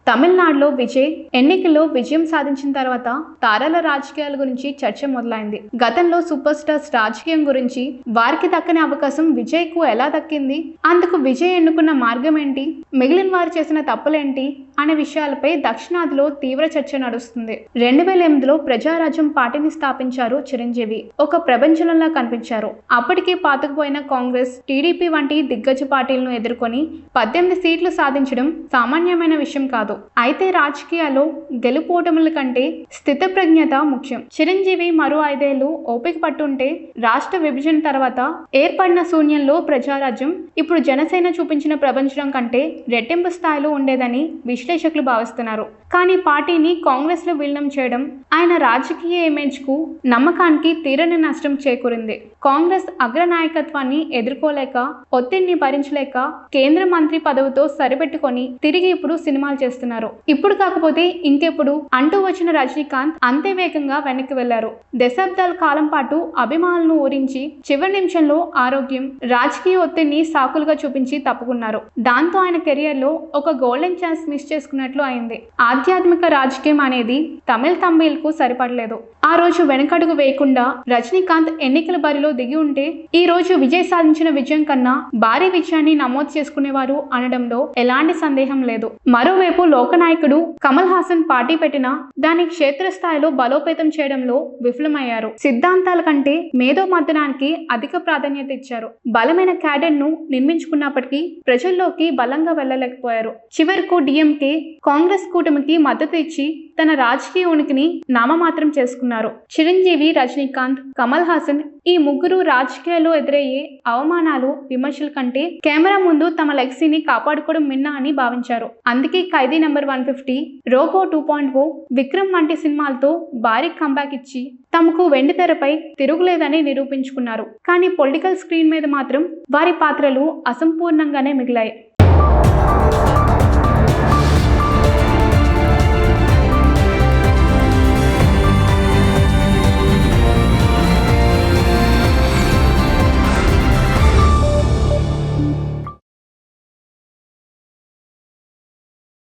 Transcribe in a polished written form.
తమిళనాడులో విజయ్ ఎన్నికల్లో విజయం సాధించిన తర్వాత తారల రాజకీయాల గురించి చర్చ మొదలైంది. గతంలో సూపర్ స్టార్స్ రాజకీయం గురించి, వారికి దక్కని అవకాశం విజయ్ కు ఎలా దక్కింది, అందుకు విజయ్ ఎన్నుకున్న మార్గం ఏంటి, మిగిలిన వారు చేసిన తప్పులేంటి అనే విషయాలపై దక్షిణాదిలో తీవ్ర చర్చ నడుస్తుంది. 2008లో ప్రజారాజ్యం పార్టీని స్థాపించారు చిరంజీవి. ఒక ప్రపంచంలా కనిపించారు. అప్పటికే పాతుకుపోయిన కాంగ్రెస్, టీడీపీ వంటి దిగ్గజ పార్టీలను ఎదుర్కొని 18 సీట్లు సాధించడం సామాన్యమైన విషయం కాదు. అయితే రాజకీయాల్లో గెలుపోటముల కంటే స్థితప్రజ్ఞత ముఖ్యం. చిరంజీవి మరో 5 ఏళ్లు ఓపిక పట్టుంటే రాష్ట్ర విభజన తర్వాత ఏర్పడిన శూన్యంలో ప్రజారాజ్యం ఇప్పుడు జనసేన చూపించిన ప్రపంచం కంటే రెట్టింపు స్థాయిలో ఉండేదని విశ్లేషకులు భావిస్తున్నారు. కానీ పార్టీని కాంగ్రెస్ లో విలీనం చేయడం ఆయన రాజకీయ ఇమేజ్ కు, నమ్మకానికి తీరని నష్టం చేకూరింది. కాంగ్రెస్ అగ్రనాయకత్వాన్ని ఎదుర్కోలేక, ఒత్తిడిని భరించలేక కేంద్ర మంత్రి పదవితో సరిపెట్టుకొని తిరిగి ఇప్పుడు సినిమాలు చేస్తున్నారు. ఇప్పుడు కాకపోతే ఇంకెప్పుడు అంటూ వచ్చిన రజనీకాంత్ అంతే వేగంగా వెనక్కి వెళ్లారు. దశాబ్దాల కాలం పాటు అభిమానులను ఊరించి చివరి నిమిషంలో ఆరోగ్యం, రాజకీయ ఒత్తిడిని సాకులుగా చూపించి తప్పుకున్నారు. దాంతో ఆయన కెరియర్ లో ఒక గోల్డెన్ ఛాన్స్ మిస్ చేసుకున్నట్లు అయింది. ఆధ్యాత్మిక రాజకీయం అనేది తమిళ్ కు సరిపడలేదు. ఆ రోజు వెనకడుగు వేయకుండా రజనీకాంత్ ఎన్నికల బరిలో దిగి ఉంటే ఈ రోజు విజయ్ సాధించిన విజయం కన్నా భారీ విజయాన్ని నమోదు చేసుకునేవారు అనడంలో ఎలాంటి సందేహం లేదు. మరోవైపు లోకనాయకుడు కమల్ హాసన్ పార్టీ పెట్టినా దాని క్షేత్రస్థాయిలో బలోపేతం చేయడంలో విఫలమయ్యారు. సిద్ధాంతాల కంటే మేధో మద్దనానికి అధిక ప్రాధాన్యత ఇచ్చారు. బలమైన క్యాడర్ ను నిర్మించుకున్నప్పటికీ ప్రజల్లోకి బలంగా వెళ్లలేకపోయారు. చివరకు డిఎంకే, కాంగ్రెస్ కూటమికి మద్దతు ఇచ్చి తన రాజకీయ ఉనికిని నామమాత్రం చేసుకున్నారు. చిరంజీవి, రజనీకాంత్, కమల్ హాసన్ ఈ ముగ్గురు రాజకీయాల్లో ఎదురయ్యే అవమానాలు, విమర్శల కంటే కెమెరా ముందు తమ లెగసీని కాపాడుకోవడం మిన్నా అని భావించారు. అందుకే ఖైదీ నంబర్ 150, రోబో 2.0, విక్రమ్ వంటి సినిమాలతో భారీ కంబ్యాక్ ఇచ్చి తమకు వెండితెరపై తిరుగులేదని నిరూపించుకున్నారు. కానీ పొలిటికల్ స్క్రీన్ మీద మాత్రం వారి పాత్రలు అసంపూర్ణంగానే మిగిలాయి.